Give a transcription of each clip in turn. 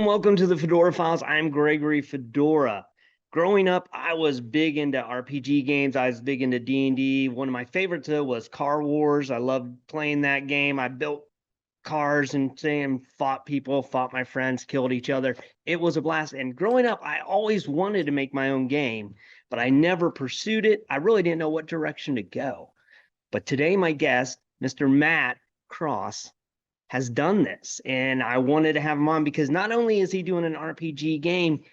and welcome to the Fedora Files. I'm Gregory Fedora. Growing up, I was big into RPG games. I was big into D&D. One of my favorites though was Car Wars. I loved playing that game. I built cars and fought people, fought my friends, killed each other. It was a blast. And growing up, I always wanted to make my own game, but I never pursued it. I really didn't know what direction to go. But today, my guest, Mr. Matt Cross, has done this. And I wanted to have him on because not only is he doing an RPG game,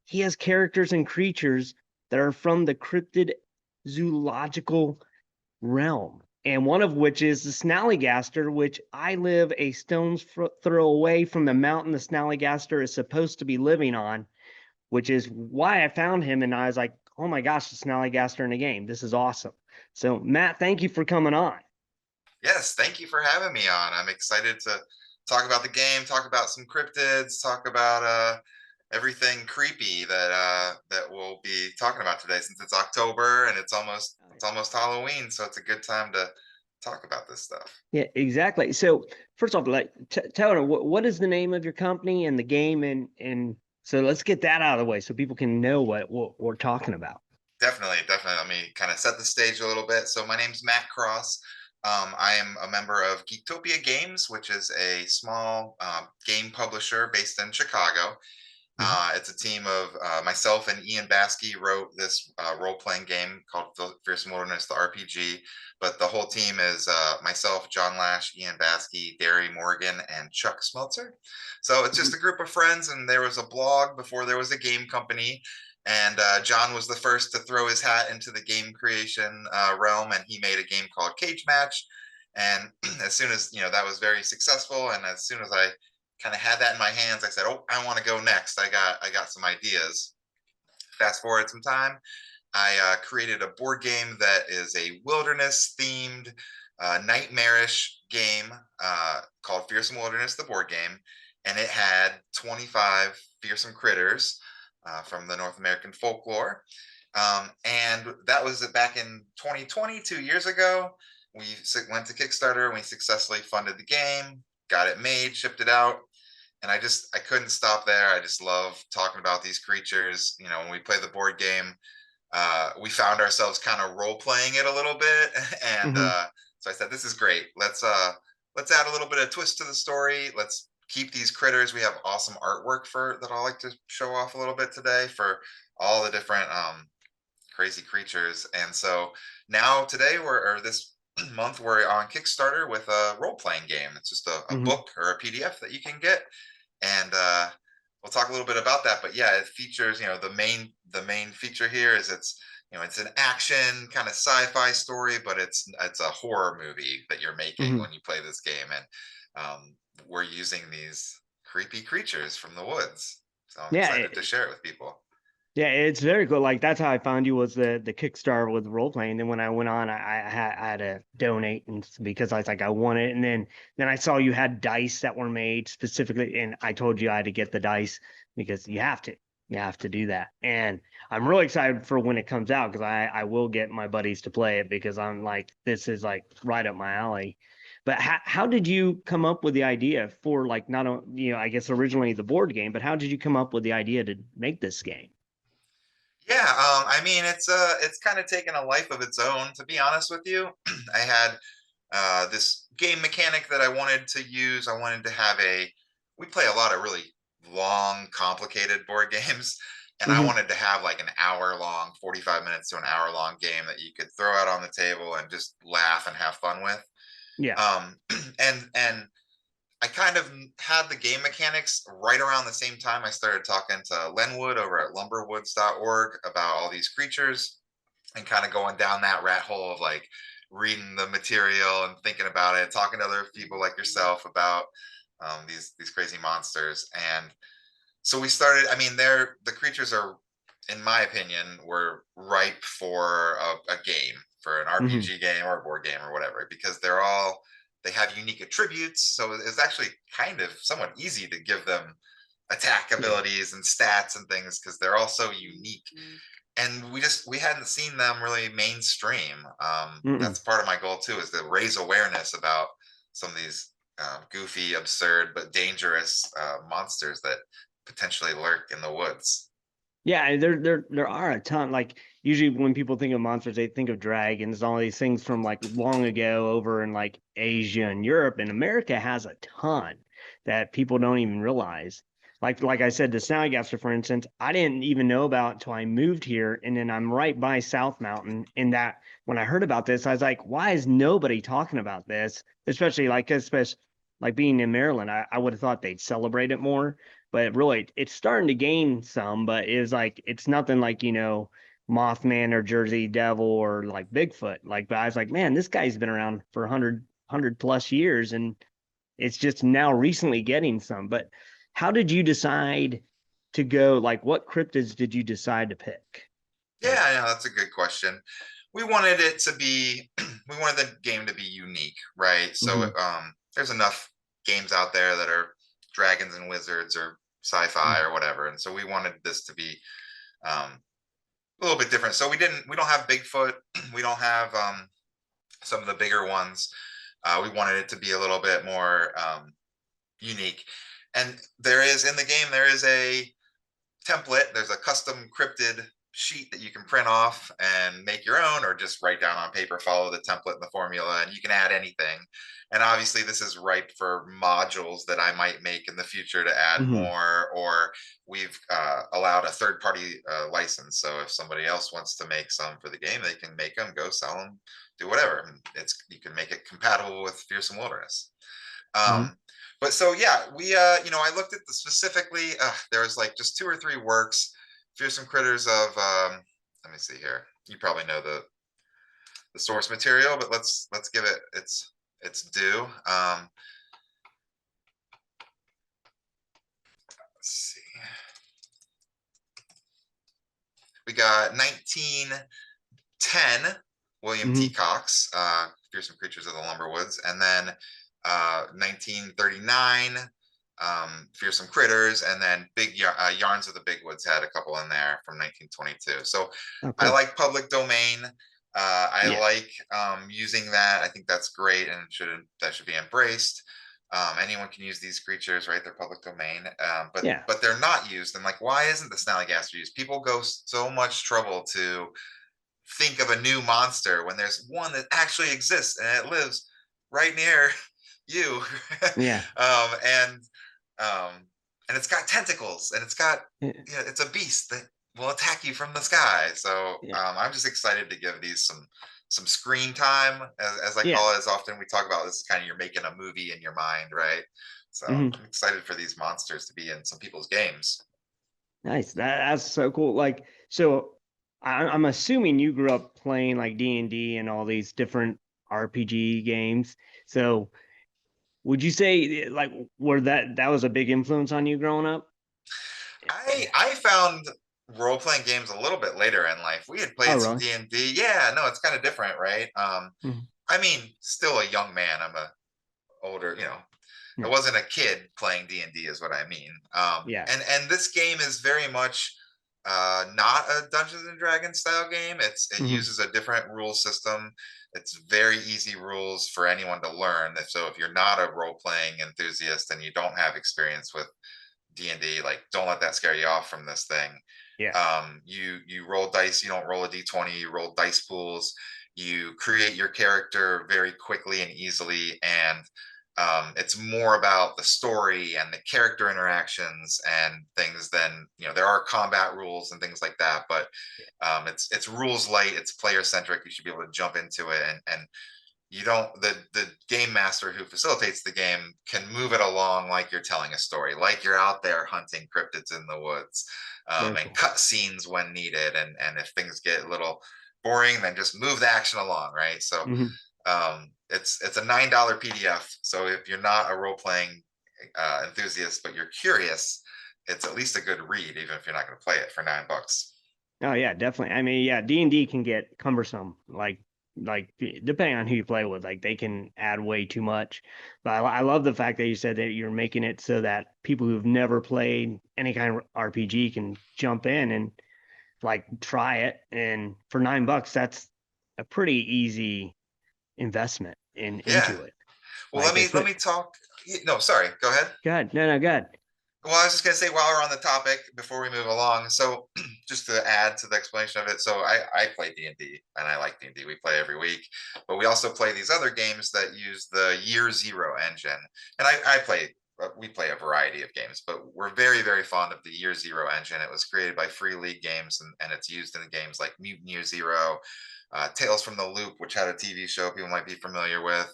he has characters and creatures that are from the cryptid zoological realm. And one of which is the snallygaster, which I live a stone's throw away from the mountain the snallygaster is supposed to be living on, which is why I found him. And I was like, oh my gosh, the snallygaster in a game. This is awesome. So, Matt, thank you for coming on. Yes, thank you for having me on. I'm excited to talk about the game, talk about some cryptids, talk about everything creepy that we'll be talking about today since it's October and it's almost Halloween, so it's a good time to talk about this stuff. Yeah, exactly. So first off, like, tell her what is the name of your company and the game, and so let's get that out of the way so people can know what we're talking about. Definitely, definitely. Let me kind of set the stage a little bit. So my name's Matt Cross. I am a member of Geektopia Games, which is a small game publisher based in Chicago. Mhm. It's a team of myself and Ian Baskey wrote this role-playing game called Fearsome Wilderness, the RPG. But the whole team is myself, John Lash, Ian Baskey, Derry Morgan, and Chuck Smeltzer. So it's just Mhm. a group of friends, and there was a blog before there was a game company. And John was the first to throw his hat into the game creation realm, and he made a game called Cage Match. And as soon as that was very successful, and as soon as I kind of had that in my hands, I said, "Oh, I want to go next. I got some ideas." Fast forward some time, I created a board game that is a wilderness themed, nightmarish game called Fearsome Wilderness, the board game, and it had 25 fearsome critters from the North American folklore. And that was back in 2020, 2 years ago. We went to Kickstarter and we successfully funded the game, got it made, shipped it out, and I couldn't stop there. I just love talking about these creatures. When we play the board game, we found ourselves kind of role playing it a little bit, and Mhm. so I said, "This is great. Let's add a little bit of twist to the story. Let's keep these critters. We have awesome artwork for that. I like to show off a little bit today for all the different crazy creatures." And so now today or this month we're on Kickstarter with a role playing game. It's just a Mhm. book or a PDF that you can get, and we'll talk a little bit about that. But yeah, it features, the main feature here is it's an action kind of sci-fi story, but it's a horror movie that you're making Mhm. when you play this game, and we're using these creepy creatures from the woods. So I'm Yeah, excited to share it with people. yeah, it's very cool. Like that's how I found you was the Kickstarter with role playing. Then when I went on, I had to donate and because I was like I want it, and then I saw you had dice that were made specifically, and I told you I had to get the dice because you have to do that. And I'm really excited for when it comes out because I will get my buddies to play it because I'm like this is like right up my alley. But how did you come up with the idea for like not only I guess originally the board game, but how did you come up with the idea to make this game? Yeah, I mean, it's kind of taken a life of its own, to be honest with you. I had this game mechanic that I wanted to use. I wanted to have we play a lot of really long, complicated board games, and I Hmm. wanted to have like an hour long, 45 minutes to an hour long game that you could throw out on the table and just laugh and have fun with. Yeah. Um, and I kind of had the game mechanics right around the same time I started talking to Lenwood over at lumberwoods.org about all these creatures and kind of going down that rat hole of like reading the material and thinking about it, talking to other people like yourself about these crazy monsters. And so we started. I mean, the creatures are, in my opinion, were ripe for a game, for an Hmm. RPG game or a board game or whatever, because they have unique attributes. So it's actually kind of somewhat easy to give them attack Yeah. abilities and stats and things because they're all so unique, and we hadn't seen them really mainstream. Mm-mm. That's part of my goal too, is to raise awareness about some of these goofy, absurd, but dangerous monsters that potentially lurk in the woods. Yeah, there are a ton. Like usually when people think of monsters, they think of dragons, all these things from like long ago over in like Asia and Europe. And America has a ton that people don't even realize. Like I said, the Snallygaster, for instance, I didn't even know about until I moved here, and then I'm right by South Mountain. And that when I heard about this, I was like, why is nobody talking about this? Especially like being in Maryland, I would have thought they'd celebrate it more, but really it's starting to gain some, but it's like it's nothing like, Mothman or Jersey Devil or like Bigfoot. Like, but I was like, man, this guy's been around for 100 plus years, and it's just now recently getting some. But how did you decide to go? Like, what cryptids did you decide to pick? Like, Yeah, yeah, that's a good question. We wanted it to be, we wanted the game to be unique, right? So mhm, there's enough games out there that are dragons and wizards or sci-fi mhm, or whatever, and so we wanted this to be um, a little bit different. So we don't have Bigfoot, we don't have some of the bigger ones. We wanted it to be a little bit more unique. And there is in the game, there is a template. There's a custom cryptid sheet that you can print off and make your own, or just write down on paper, follow the template and the formula, and you can add anything. And obviously, this is ripe for modules that I might make in the future to add mhm, more, or we've allowed a third party license. So if somebody else wants to make some for the game, they can make them, go sell them, do whatever. It's You can make it compatible with Fearsome Wilderness. mhm. Um, but so yeah, I looked at the specifically. There was like just two or three works, fearsome critters of. Let me see here. You probably know the source material, but let's give it its due. Let's see. We got 1910 William T. Mhm. Cox, Fearsome Creatures of the Lumberwoods, and then 1939 Fearsome Critters, and then Yarns of the Big Woods had a couple in there from 1922. So Oh, I cool. like public domain. I Yeah. like using that. I think that's great, and that should be embraced. Anyone can use these creatures, right? They're public domain, Yeah. but they're not used. And like, why isn't the Snallygaster used? People go so much trouble to think of a new monster when there's one that actually exists and it lives right near you. Yeah. um, and um, and it's got tentacles, and Yeah. it's a beast that will attack you from the sky. So Yeah. I'm just excited to give these some screen time, as I Yeah. call it. As often we talk about, this is kind of, you're making a movie in your mind, right? So Mhm. I'm excited for these monsters to be in some people's games. Nice. That's so cool. Like, so I'm assuming you grew up playing like D&D and all these different RPG games. So would you say like were that was a big influence on you growing up? I found role playing games a little bit later in life. We had Oh, played some really? D&D. Yeah, no, it's kind of different, right? Mhm. I mean, still a young man. I'm a older, I Yeah. wasn't a kid playing D&D is what I mean. Yeah. And this game is very much not a Dungeons and Dragons style game. It Hmm. uses a different rule system. It's very easy rules for anyone to learn. So if you're not a role playing enthusiast and you don't have experience with D&D, like, don't let that scare you off from this thing. Yeah. You roll dice. You don't roll a d20. You roll dice pools. You create your character very quickly and easily, and it's more about the story and the character interactions and things than, there are combat rules and things like that, but it's rules light. It's player centric. You should be able to jump into it, and you don't the game master who facilitates the game can move it along like you're telling a story, like you're out there hunting cryptids in the woods, Very and cool. cut scenes when needed, and if things get a little boring, then just move the action along, right? So Hmm. it's a $9 PDF. So if you're not a role-playing enthusiast but you're curious, it's at least a good read, even if you're not going to play it for $9. Oh yeah, definitely. I mean, yeah, D&D can get cumbersome. Like depending on who you play with, like they can add way too much. But I love the fact that you said that you're making it so that people who've never played any kind of RPG can jump in and like try it. And for $9, that's a pretty easy investment Yeah. into it. Well, Like let me talk. No, sorry. Go ahead. go ahead. No, no, go ahead. Well, I was just gonna say while we're on the topic, before we move along, so just to add to the explanation of it, so I play D&D and I like D&D. We play every week, but we also play these other games that use the Year Zero engine, and I play. We play a variety of games, but we're very, very fond of the Year Zero engine. It was created by Free League Games, and it's used in games like Mutant Year Zero, Tales from the Loop, which had a TV show people might be familiar with,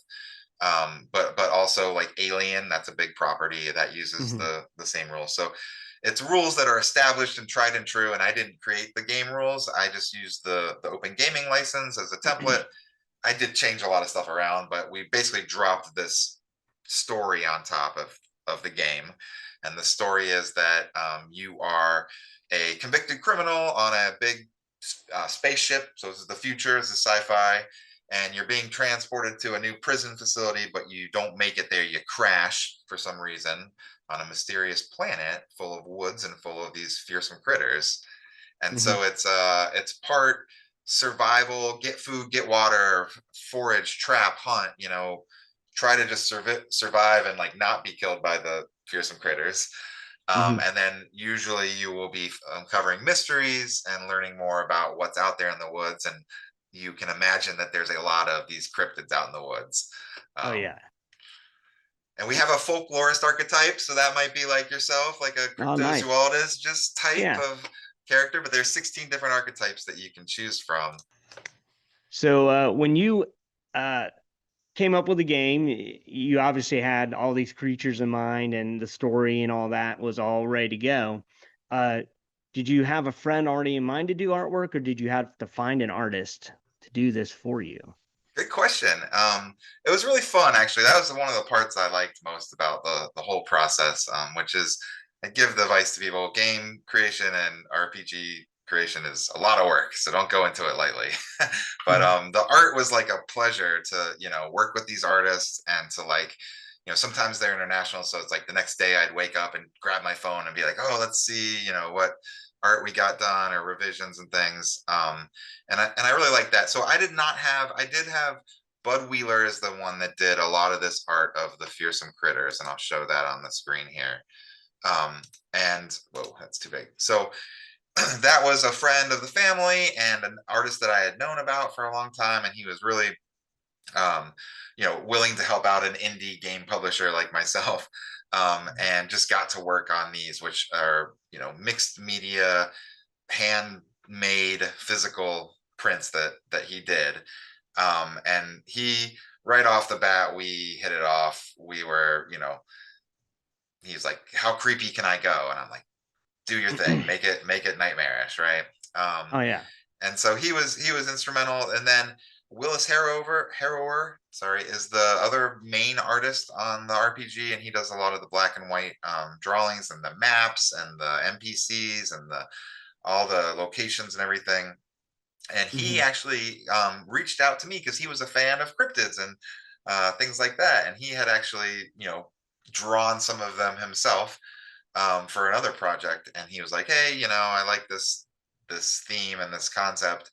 but also like Alien, that's a big property that uses Hmm. the same rules. So it's rules that are established and tried and true. And I didn't create the game rules. I just used the Open Gaming license as a template. I did change a lot of stuff around, but we basically dropped this story on top of the game. And the story is that you are a convicted criminal on a big spaceship. So this is the future, this is sci-fi, and you're being transported to a new prison facility, but you don't make it there. You crash for some reason on a mysterious planet full of woods and full of these fearsome critters. And Hmm. so it's part survival, get food, get water, forage, trap, hunt, try to just survive and like not be killed by the fearsome critters. Hmm. And then usually you will be uncovering mysteries and learning more about what's out there in the woods. And you can imagine that there's a lot of these cryptids out in the woods. Oh Um, yeah. and we have a folklorist archetype, so that might be like yourself, like a Oh, nice. cryptozoologist type Yeah. of character. But there's 16 different archetypes that you can choose from. So when you uh, came up with the game, you obviously had all these creatures in mind, and the story and all that was all ready to go. Uh, did you have a friend already in mind to do artwork, or did you have to find an artist to do this for you? Good question. It was really fun, actually. That was one of the parts I liked most about the whole process, which is I give the advice to people: game creation and RPG creation is a lot of work, so don't go into it lightly. But Hmm. the art was like a pleasure to work with these artists and to like sometimes they're international, so it's like the next day I'd wake up and grab my phone and be like, oh, let's see what art we got done or revisions and things. And I really like that. So I did have Bud Wheeler is the one that did a lot of this art of the fearsome critters, and I'll show that on the screen here. And whoa, that's too big. So that was a friend of the family and an artist that I had known about for a long time, and he was really um, willing to help out an indie game publisher like myself, and just got to work on these, which are mixed media, handmade physical prints that he did. And he right off the bat we hit it off. We were, he's like, "How creepy can I go?" And I'm like, "Do your thing, make it nightmarish, right?" Um, Oh yeah. and so he was instrumental. And then Willis Harrower, sorry, is the other main artist on the RPG, and he does a lot of the black and white drawings and the maps and the NPCs and the all the locations and everything. And he Hmm. actually reached out to me because he was a fan of cryptids and things like that, and he had actually drawn some of them himself for another project. And he was like, "Hey, I like this theme and this concept."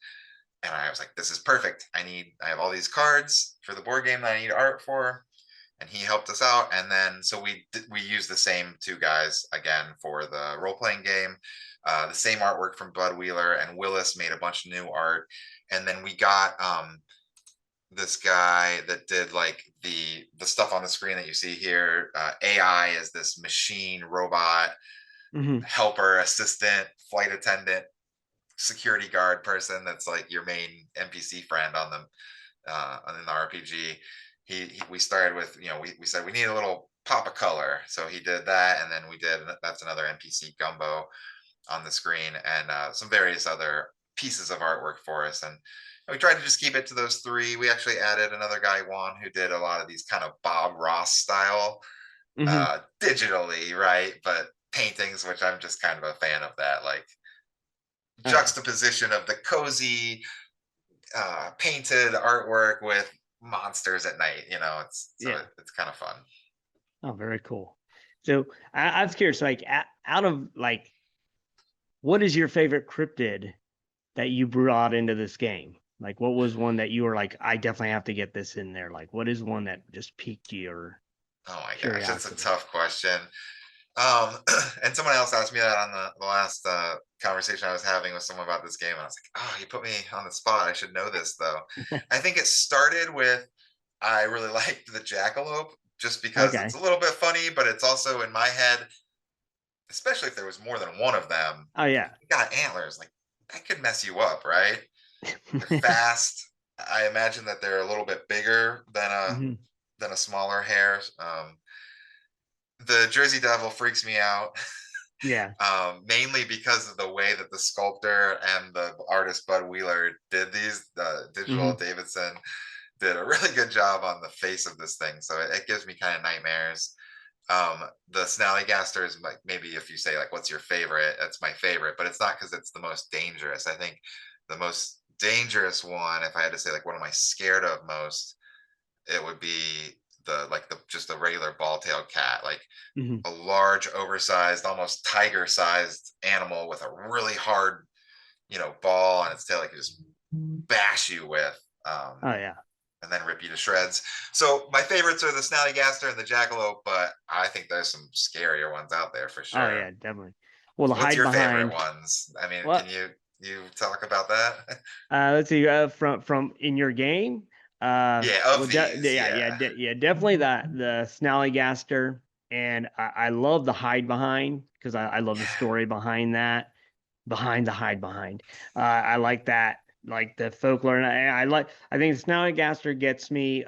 And I was like, "This is perfect. I have all these cards for the board game that I need art for." And he helped us out. And then so we used the same two guys again for the role playing game. The same artwork from Bud Wheeler, and Willis made a bunch of new art. And then we got this guy that did like the stuff on the screen that you see here. AI is this machine robot Hmm. helper, assistant, flight attendant, security guard person that's like your main NPC friend on the RPG. We started with we said we need a little pop of color, so he did that, and then that's another NPC gumbo on the screen, and some various other pieces of artwork for us. And we tried to just keep it to those three. We actually added another guy, Juan, who did a lot of these kind of Bob Ross style Hmm. digitally, right? But paintings, which I'm just kind of a fan of that, like Oh yeah. juxtaposition of the cozy painted artwork with monsters at night. Yeah. It's kind of fun. Oh, very cool. So I was curious, like out of like, what is your favorite cryptid that you brought into this game? Like, what was one that you were like, I definitely have to get this in there? Like, what is one that just piqued your Oh my gosh, that's a curiosity? tough question. Um, and someone else asked me that on the last conversation I was having with someone about this game, and I was like, "Oh, you put me on the spot. I should know this though." I think it started with I really liked the jackalope just because it's Okay. a little bit funny, but it's also in my head, especially if there was more than one of them. Oh Like, yeah. if you got antlers, like that could mess you up, right? They're fast. I imagine that they're a little bit bigger Hmm. than a smaller hare. The Jersey Devil freaks me out. Yeah. Mainly because of the way that the sculptor and the artist Bud Wheeler did these. Digital Hmm. Davidson did a really good job on the face of this thing, so it gives me kind of nightmares. The Snallygaster is like, maybe if you say like, "What's your favorite?" That's my favorite, but it's not because it's the most dangerous. I think the most dangerous one, if I had to say like, what am I scared of most, it would be the just the regular ball-tailed cat, like Hmm. a large, oversized, almost tiger-sized animal with a really hard, ball on its tail, like it just bash you with, Oh yeah. and then rip you to shreds. So my favorites are the Snallygaster and the Jackalope, but I think there's some scarier ones out there for Oh sure. yeah, definitely. Well, the What's hide your favorite behind. ones? I mean, can Well, you talk about that? let's see. From in your game. Yeah, Well, of these, yeah. yeah, definitely that the Snallygaster, and I love the hide behind because I love the Yeah. story behind that, behind the hide behind. I like that, like the folklore, and I think Snallygaster gets me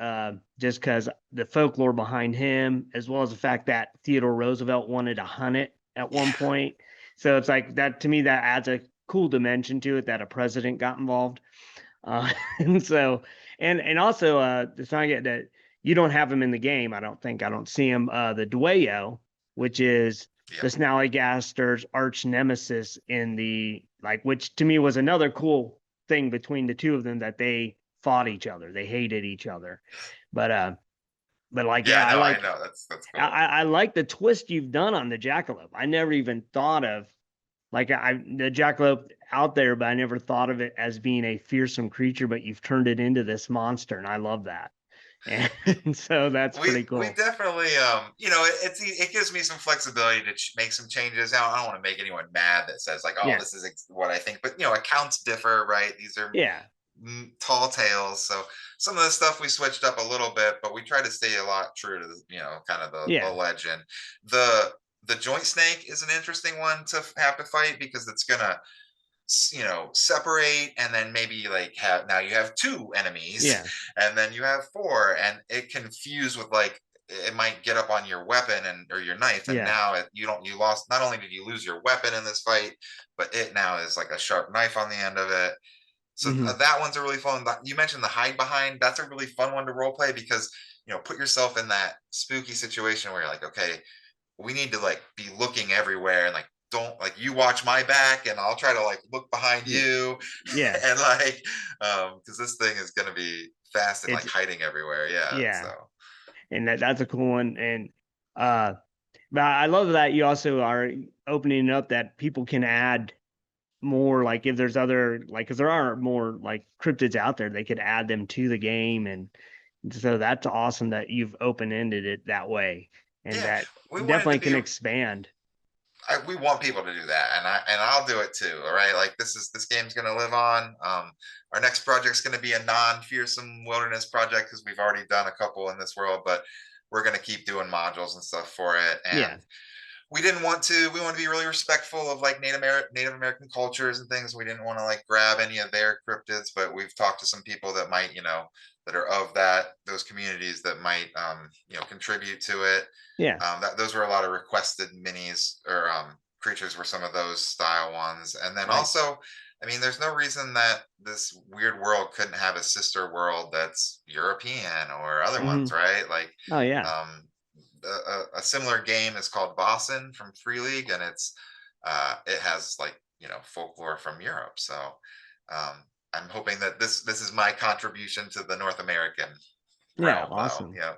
just because the folklore behind him, as well as the fact that Theodore Roosevelt wanted to hunt it at Yeah. one point. So it's like that to me that adds a cool dimension to it that a president got involved. And so, and also, it's not get that you don't have him in the game. I don't think I don't see him. The Dueyo, which is the Yep. Snallygaster's arch nemesis in the like, which to me was another cool thing between the two of them that they fought each other. They hated each other, but like, Yeah, yeah, I I like know. That's cool. I like the twist you've done on the jackalope. I never even thought of like the jackalope out there, but I never thought of it as being a fearsome creature. But you've turned it into this monster, and I love that. And so that's pretty We cool. definitely it gives me some flexibility to make some changes. I don't want to make anyone mad that says like, oh, Yeah, this is what I think, but accounts differ, right? These are yeah, tall tales, so some of the stuff we switched up a little bit, but we try to stay a lot true to kind of the yeah, legend. The joint snake is an interesting one to have to fight because it's gonna separate, and then maybe like have now you have two enemies yeah, and then you have four, and it confused with like it might get up on your weapon and or your knife, and yeah. now you lost, not only did you lose your weapon in this fight, but it now is like a sharp knife on the end of it. So Hmm. that one's a really fun. You mentioned the hide behind. That's a really fun one to role play because put yourself in that spooky situation where you're like, okay, we need to like be looking everywhere, and like don't like you watch my back and I'll try to like look behind Yeah, you yeah. and like because this thing is going to be fast and like It's hiding everywhere, yeah, so yeah, and that's a cool one. And uh, but I love that you also are opening up that people can add more like if there's other like because there are more like cryptids out there they could add them to the game and so that's awesome that you've open-ended it that way and yeah, that we wanted to definitely be can expand. we want people to do that, and I'll do it too. All right, like this game's going to live on. Our next project's going to be a non-fearsome wilderness project because we've already done a couple in this world, but we're going to keep doing modules and stuff for it. Yeah. And we want to be really respectful of like Native American cultures and things. We didn't want to like grab any of their cryptids, but we've talked to some people that might that are of those communities that might contribute to it. Yeah. That those were a lot of requested minis or creatures were some of those style ones. And then Right. also, I mean, there's no reason that this weird world couldn't have a sister world that's European or other Hmm. ones, right? Like Oh yeah. um, a similar game is called Boston from Free League, and it has like folklore from Europe. So um, I'm hoping that this is my contribution to the North American Yeah, realm, though. awesome. Yeah,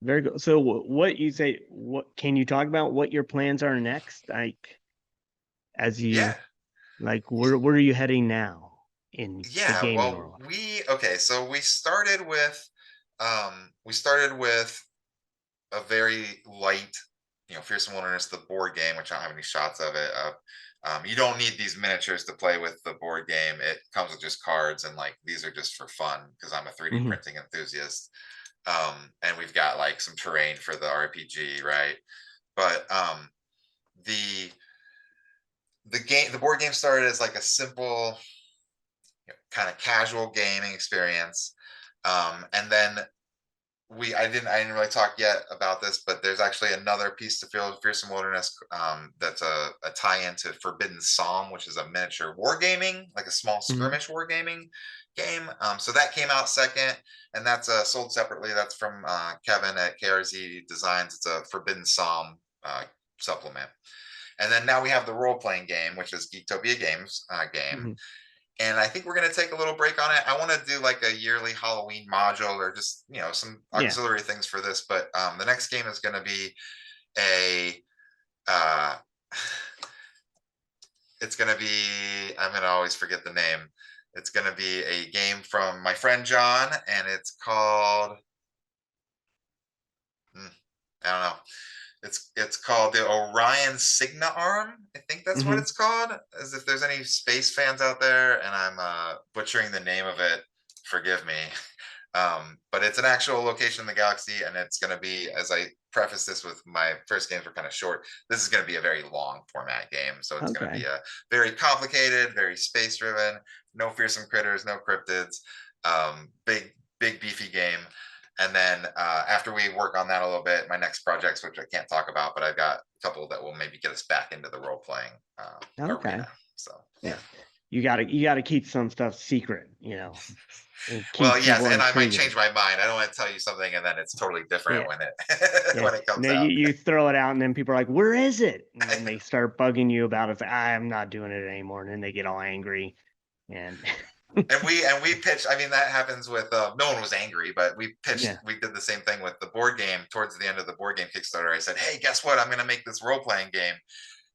Very good. So what you say what can you talk about what your plans are next like as you yeah. like where are you heading now? in the Yeah, gaming well, world? so we started with a very light, Fearsome Wilderness, the board game, which I don't have any shots of it. You don't need these miniatures to play with the board game. It comes with just cards, and like these are just for fun because I'm a 3D Hmm. printing enthusiast. And we've got like some terrain for the RPG, right? But the the board game started as like a simple, kind of casual gaming experience. And then I didn't really talk yet about this, but there's actually another piece to Fearsome Wilderness, that's a tie-in to Forbidden Psalm, which is a miniature wargaming, like a small Hmm. skirmish wargaming game. So that came out second, and that's sold separately. That's from Kevin at KRZ Designs. It's a Forbidden Psalm supplement. And then now we have the role-playing game, which is Geektopia Games game, Hmm. and I think we're going to take a little break on it. I want to do like a yearly Halloween module, or just some Yeah. auxiliary things for this. But the next game is going to be a. Uh, it's going to be. I'm going to always forget the name. It's going to be a game from my friend John, and it's called. I don't know. It's called the Orion Signa Arm. I think that's what Hmm. it's called. As if there's any space fans out there, and I'm butchering the name of it, forgive me. But it's an actual location in the galaxy, and it's going to be, as I preface this with, my first games were kind of short. This is going to be a very long format game, so it's going to be Okay. a very complicated, very space driven, no fearsome critters, no cryptids, big beefy game. And then after we work on that a little bit, my next projects, which I can't talk about, but I've got a couple that will maybe get us back into the role playing Okay. arena. So yeah. Yeah. You gotta keep some stuff secret, and Well, keep yes, people and I might intriguing. change my mind. I don't want to tell you something and then it's totally different Yeah. when it Yeah. when it comes No, you, out. you throw it out and then people are like, "Where is it?" And then they start bugging you about it. It's like, I'm not doing it anymore. And then they get all angry. And And we pitched. I mean, that happens with no one was angry, but we pitched. yeah. We did the same thing with the board game. Towards the end of the board game Kickstarter, I said, "Hey, guess what? I'm going to make this role playing game."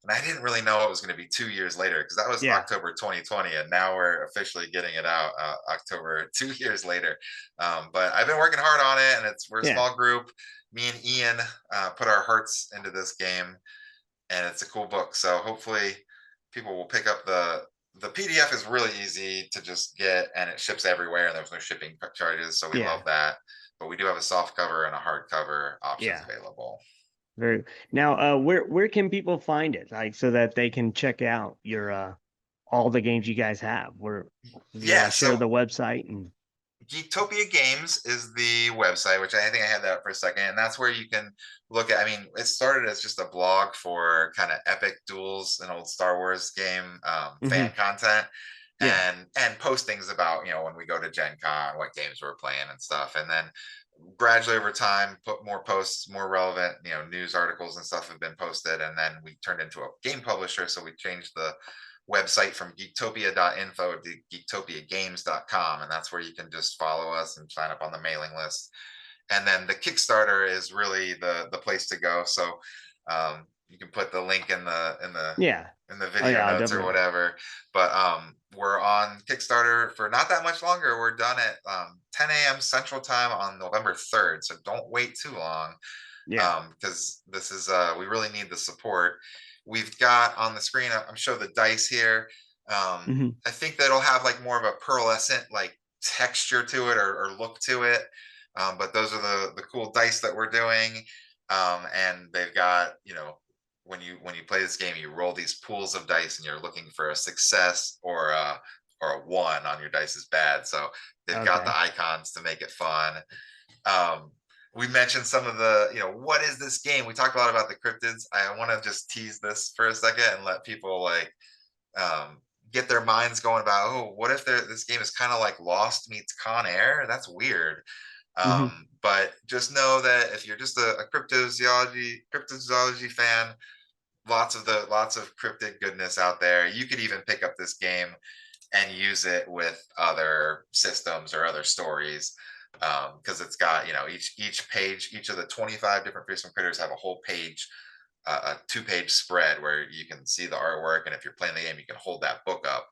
And I didn't really know it was going to be 2 years later, because that was Yeah. October 2020, and now we're officially getting it out October 2 years later. But I've been working hard on it, and we're a Yeah. small group. Me and Ian put our hearts into this game, and it's a cool book. So hopefully, people will pick up the PDF. Is really easy to just get, and it ships everywhere, and there's no shipping charges, so we love Yeah. that. But we do have a soft cover and a hardcover options Yeah. available. Very now, where can people find it? Like so that they can check out your all the games you guys have. Where if you want Yeah, to share so the website and Geektopia Games is the website, which I think I had that for a second, and that's where you can look at. I mean, it started as just a blog for kind of epic duels, an old Star Wars game, fan Mhm. content, Yeah. and postings about when we go to Gen Con, what games we're playing and stuff. And then gradually over time, put more posts, more relevant, news articles and stuff have been posted, and then we turned into a game publisher, so we changed the website from geektopia.info to geektopiagames.com, and that's where you can just follow us and sign up on the mailing list. And then the Kickstarter is really the place to go. So you can put the link in Yeah. the Oh video yeah, I'll notes or definitely. whatever. But we're on Kickstarter for not that much longer. We're done at 10 a.m. Central Time on November 3rd, so don't wait too long, Yeah. because this is we really need the support. We've got on the screen, I'm showing the dice here. Hmm. I think that'll have like more of a pearlescent like texture to it, or look to it. But those are the cool dice that we're doing. And they've got, when you play this game, you roll these pools of dice, and you're looking for a success or a one on your dice is bad. So they've got the Okay. icons to make it fun. Um, we mentioned some of the, what is this game? We talked a lot about the cryptids. I want to just tease this for a second and let people like um, get their minds going about, oh, what if this game is kind of like Lost meets Con Air? That's weird. Hmm. But just know that if you're just a cryptozoology fan, lots of cryptid goodness out there. You could even pick up this game and use it with other systems or other stories, because it's got each page, each of the 25 different fearsome critters have a whole page a 2-page spread where you can see the artwork, and if you're playing the game, you can hold that book up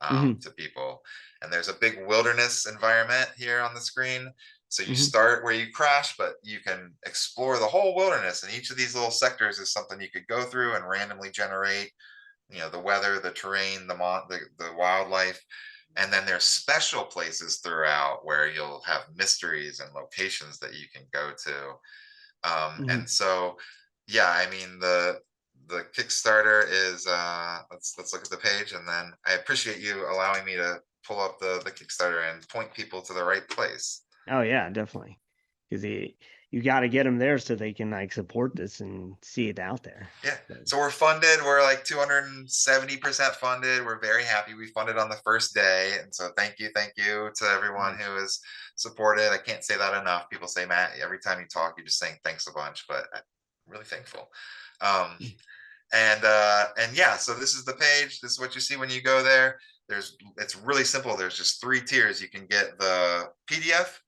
Hmm. to people. And there's a big wilderness environment here on the screen. So you Hmm. start where you crash, but you can explore the whole wilderness. And each of these little sectors is something you could go through and randomly generate. The weather, the terrain, the wildlife, and then there's special places throughout where you'll have mysteries and locations that you can go to. And Hmm. so, yeah, I mean the Kickstarter is let's look at the page, and then I appreciate you allowing me to pull up the Kickstarter and point people to the right place. Oh yeah, definitely. Because you got to get them there so they can like support this and see it out there. Yeah. So, So we're funded. We're like 270% funded. We're very happy. We funded on the first day. And so thank you to everyone nice. who has supported. I can't say that enough. People say, Matt, every time you talk, you're just saying thanks a bunch, but I'm really thankful. Um, and yeah, so this is the page. This is what you see when you go there. It's really simple. There's just 3 tiers. You can get the PDF,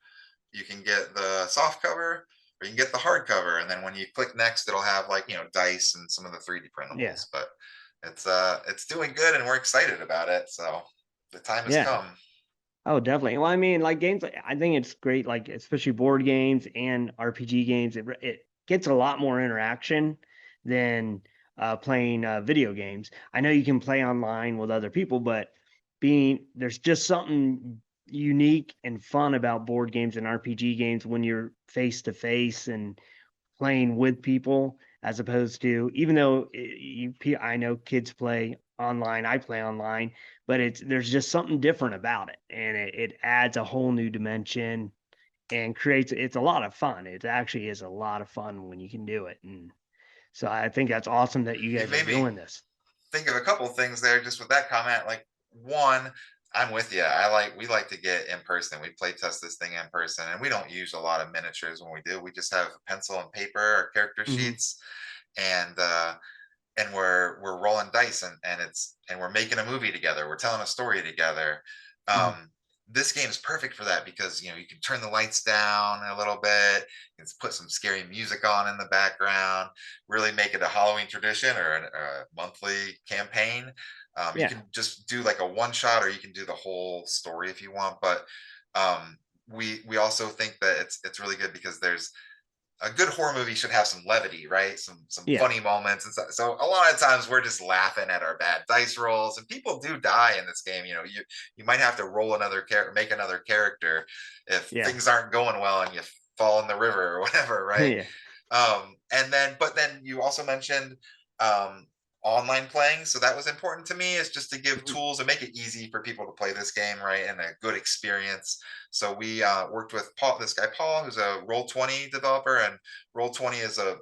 you can get the soft cover, or you can get the hardcover. And then when you click next, it'll have like dice and some of the 3D Yeah. printables. But it's doing good, and we're excited about it. So the time has Yeah. come. Oh, definitely. Well, I mean, like games, I think it's great, like especially board games and RPG games. It gets a lot more interaction than playing video games. I know you can play online with other people, but there's just something unique and fun about board games and RPG games when you're face to face and playing with people, as opposed to, even though I know kids play online, I play online, but there's just something different about it, and it adds a whole new dimension and creates, it's a lot of fun. It actually is a lot of fun when you can do it. And so I think that's awesome that you You've guys are made me doing this. think of a couple of things there just with that comment. Like, one, I'm with you. We like to get in person. We play test this thing in person, and we don't use a lot of miniatures when we do. We just have pencil and paper or character Hmm. sheets, and we're rolling dice, and we're making a movie together. We're telling a story together. Hmm. This game's perfect for that because you can turn the lights down a little bit, you can put some scary music on in the background, really make it a Halloween tradition or a monthly campaign. You Yeah. can just do like a one shot, or you can do the whole story if you want. But um, we also think that it's really good because there's a good horror movie should have some levity, right? Some Yeah. funny moments, and so a lot of times we're just laughing at our bad dice rolls, and people do die in this game. You might have to roll another character, make another character if Yeah. things aren't going well and you fall in the river or whatever, right? Yeah. And then, but then you also mentioned um, online playing, so that was important to me, is just to give Mhm. tools and make it easy for people to play this game, right, and a good experience. So we worked with this guy Paul, who's a Roll20 developer, and Roll20 is a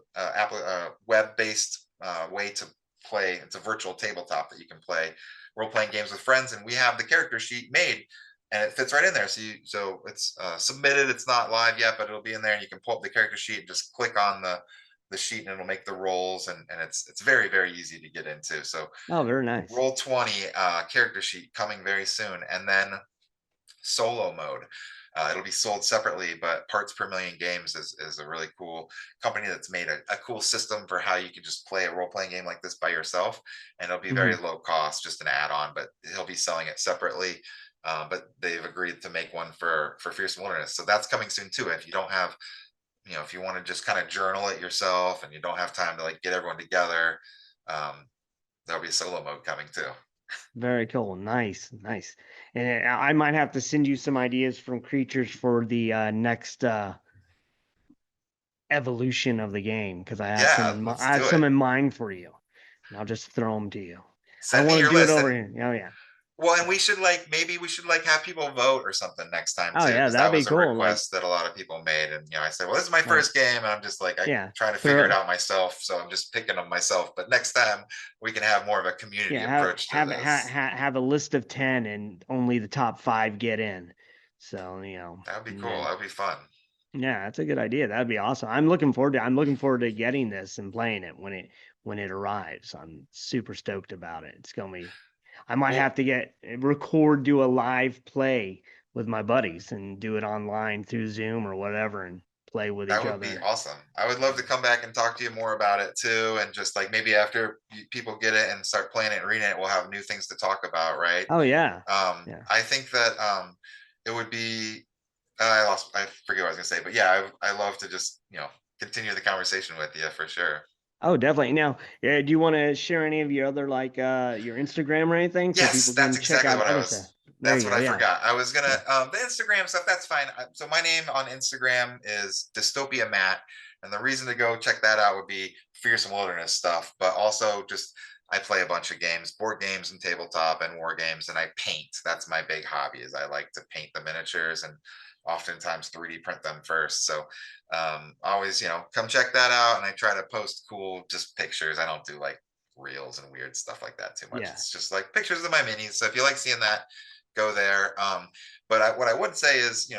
web-based way to play. It's a virtual tabletop that you can play role-playing games with friends, and we have the character sheet made, and it fits right in there. So it's submitted. It's not live yet, but it'll be in there, and you can pull up the character sheet and just click on the sheet, and it'll make the rolls, and it's very easy to get into. So Oh, very nice. Roll20 character sheet coming very soon, and then solo mode. It'll be sold separately, but Parts Per Million Games is a really cool company that's made a cool system for how you can just play a role playing game like this by yourself, and it'll be very Hmm. low cost, just an add on. But he'll be selling it separately. But they've agreed to make one for Fearsome Wilderness, so that's coming soon too. If you don't have, if you want to just kind of journal it yourself, and you don't have time to like get everyone together, um, there'll be solo mode coming too. Very cool. Nice, nice. And I might have to send you some ideas from creatures for the next evolution of the game, because Yeah, let's I have do some it. in mind for you. And I'll just throw them to you. I don't Send me want to your do it list, over and here. Oh yeah. well, and So, maybe we should like have people vote or something next time oh too, yeah, because that'd that be was a cool. Like, request that a lot of people made. And I said, well, this is my like, first game, and I'm just like, I yeah, trying to figure it throw, out myself, so I'm just picking them myself. But next time we can have more of a community yeah, approach to this. have a list of 10 and only the top 5 get in. So, That would be and cool. then That would be fun. yeah, that's a good idea. That'd be awesome. I'm looking forward to getting this and playing it when it arrives. I'm super stoked about it. It's gonna be, I might Well, have to do a live play with my buddies and do it online through Zoom or whatever and play with That each would be other. awesome. I would love to come back and talk to you more about it too. And just like maybe after people get it and start playing it and reading it, we'll have new things to talk about, right? Oh yeah. Yeah. I think that it would be I forget what I was gonna say, but yeah, I love to just, continue the conversation with you for sure. Oh, definitely. Now, yeah, do you want to share any of your other like your Instagram or anything so Yes, people can that's check exactly out what I other stuff? was. There That's you what go. I Yeah. forgot. I was gonna Yeah. the Instagram stuff. That's fine. So my name on Instagram is Dystopia Matt, and the reason to go check that out would be Fearsome Wilderness stuff, but also just I play a bunch of games, board games and tabletop and war games, and I paint. That's my big hobby. Is I like to paint the miniatures and oftentimes 3D print them first. So always, come check that out. And I try to post cool just pictures. I don't do like reels and weird stuff like that too much. Yeah. It's just like pictures of my minis. So if you like seeing that, go there. But what I would say is,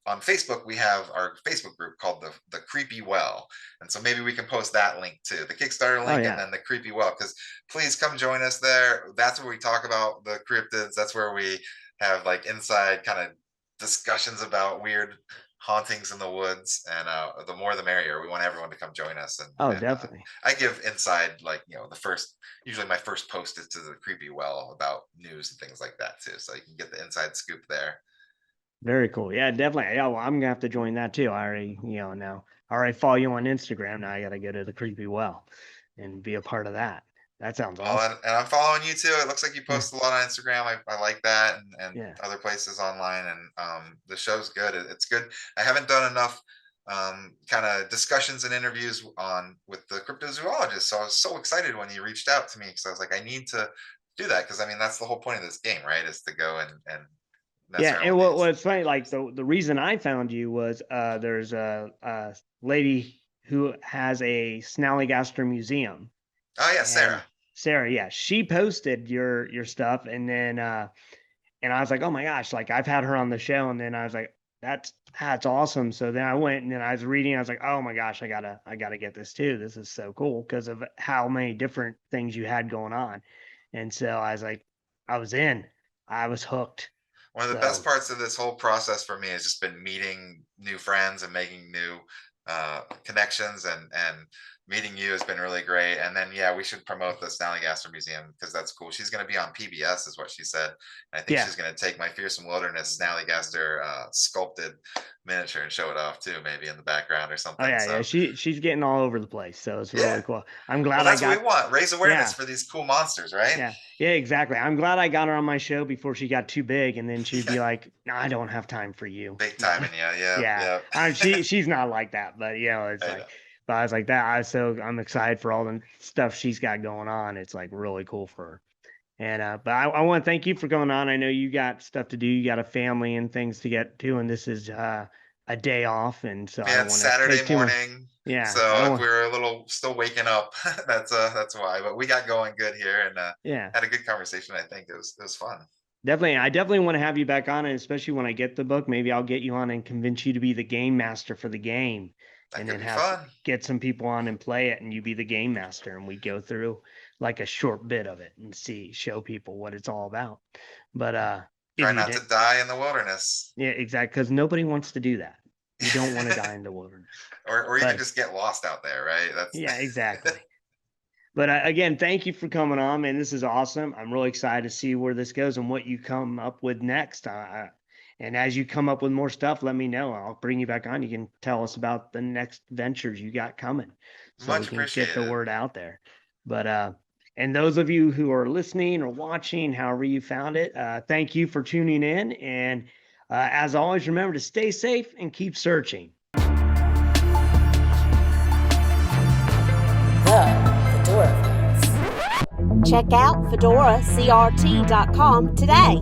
on Facebook we have our Facebook group called the Creepy Well, and so maybe we can post that link too, the Kickstarter Oh link, and yeah. then the Creepy Well. Because please come join us there. That's where we talk about the cryptids. That's where we have like inside kind of discussions about weird hauntings in the woods, and the more the merrier. We want everyone to come join us, and, Oh, and definitely. I give inside, like, the first, usually my first post is to the Creepy Well about news and things like that too, so you can get the inside scoop there. Very cool. Yeah, definitely. Yeah, well, I'm gonna have to join that too. I already, now I already follow you on Instagram. Now I gotta go to the Creepy Well and be a part of that. That sounds Well, awesome. and I'm following you too. It looks like you Yeah. post a lot on Instagram. I like that, and Yeah. other places online. And the show's good. It's good. I haven't done enough kind of discussions and interviews on with the cryptozoologist. So I was so excited when you reached out to me, because I was like, I need to do that, because I mean that's the whole point of this game, right? Is to go and mess Yeah, around and with these. what's funny, like the reason I found you was there's a lady who has a Snallygaster museum, Oh yeah, and Sarah. Sarah, yeah, she posted your stuff, and then and I was like, oh my gosh, like I've had her on the show, and then I was like, that's awesome. So then I went and then I was reading, I was like, oh my gosh, I gotta get this too. This is so cool because of how many different things you had going on, and so I was like, I was in, I was hooked. One of the best So parts of this whole process for me has just been meeting new friends and making new connections, and meeting you has been really great. And then yeah, we should promote the Snallygaster Museum, because that's cool. She's going to be on PBS is what she said. And I think yeah. she's going to take my Fearsome Wilderness Snallygaster sculpted miniature and show it off too, maybe in the background or Oh something. yeah, yeah. So She's getting all over the place, so it's yeah, really cool. I'm well, glad I that's what we got. want, raise awareness Yeah, for these cool monsters, right? yeah, yeah. Exactly. I'm glad I got her on my show before she got too big, and then she'd Yeah, be like, "No, I don't have time for you." big No. time. And yeah, yeah, Yeah. yeah. She's not like that, but it's I know. like, but I was like that. I'm excited for all the stuff she's got going on. It's like really cool for her. And but I want to thank you for going on. I know you got stuff to do. You got a family and things to get to, and this is a day off, and so I Yeah, don't it's want to take Saturday too much. morning, Yeah, I so don't if want. we're a little still waking up, that's why. But we got going good here, and Yeah. had a good conversation. I think it was fun. Definitely. I definitely want to have you back on, and especially when I get the book, maybe I'll get you on and convince you to be the game master for the game, That and could then be have fun. get some people on and play it, and you be the game master, and we go through like a short bit of it and show people what it's all about. But if Try you not to did, die in the wilderness, yeah, exactly, because nobody wants to do that. You don't want to die in the wilderness. or even But just get lost out there, right? That's yeah, exactly. But again, thank you for coming on, man. This is awesome. I'm really excited to see where this goes and what you come up with next. And as you come up with more stuff, let me know. I'll bring you back on. You can tell us about the next ventures you got coming so we much can get the appreciated. word out there. But, and those of you who are listening or watching, however you found it, thank you for tuning in. And as always, remember to stay safe and keep searching. Fedora Fans. Check out fedoracrt.com today.